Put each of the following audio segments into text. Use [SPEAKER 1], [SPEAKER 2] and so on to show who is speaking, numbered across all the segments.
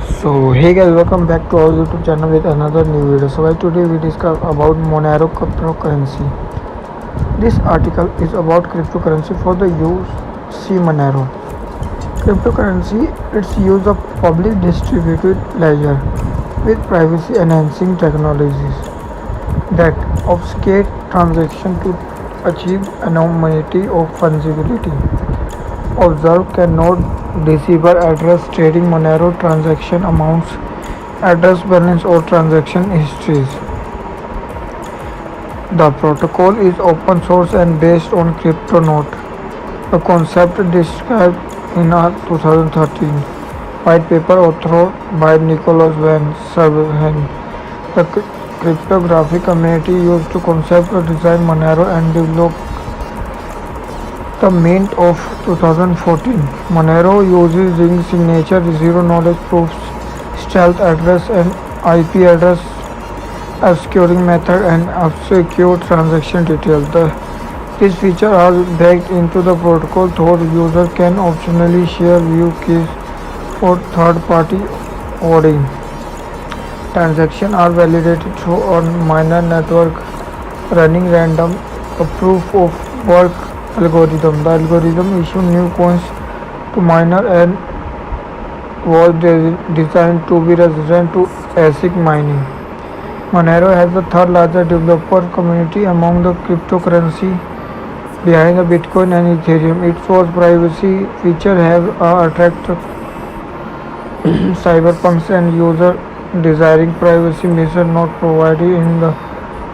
[SPEAKER 1] So hey guys, welcome back to our YouTube channel with another new video. So guys, today we discuss about Monero cryptocurrency. This article is about cryptocurrency for the UC Monero. Cryptocurrency, its use of public distributed ledger with privacy enhancing technologies that obfuscate transaction to achieve anonymity of fungibility. Observe cannot decipher address trading Monero transaction amounts, address balance or transaction histories. The protocol is open source and based on CryptoNote. The concept described in a 2013 white paper authored by Nicholas Van Servenheim. The cryptographic community used to concept, design Monero and develop the mint of 2014. Monero uses ring signature, zero knowledge proofs, stealth address and IP address obscuring method and obscure transaction details. These features are baked into the protocol though user can optionally share view keys for third-party auditing. Transactions are validated through a miner network running random a proof of work algorithm. The algorithm issues new coins to miner and was designed to be resistant to ASIC mining. Monero has the third largest developer community among the cryptocurrency behind the Bitcoin and Ethereum. Its was privacy feature have attracted cyberpunks and user desiring privacy measures not provided in the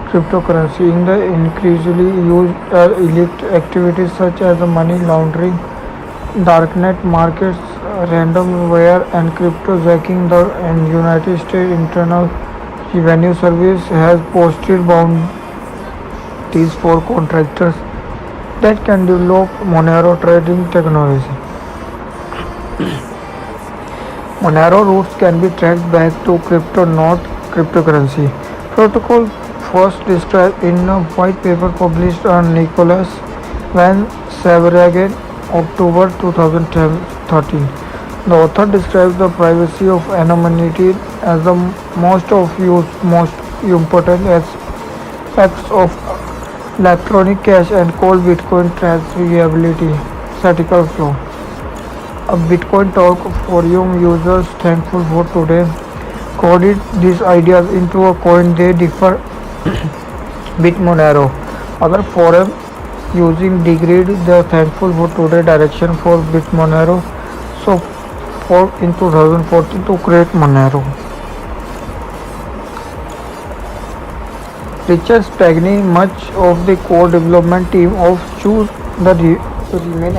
[SPEAKER 1] cryptocurrency. In the increasingly used illicit activities such as money laundering, darknet markets, ransomware, and cryptojacking. The United States Internal Revenue Service has posted bounties for contractors that can develop Monero trading technology. Monero roots can be traced back to CryptoNote cryptocurrency protocol, first described in a white paper published on Nicholas Van Servenheim, October 2013. The author describes the privacy of anonymity as the most important aspects of electronic cash and called Bitcoin traceability, statistical flow. A Bitcoin Talk forum users thankful for today coded these ideas into a coin they differ Bitmonero. Other forum using degrade the thankful for today direction for Bitmonero so forked in 2014 to create Monero. Richard Spagnini, much of the core development team of choose the remain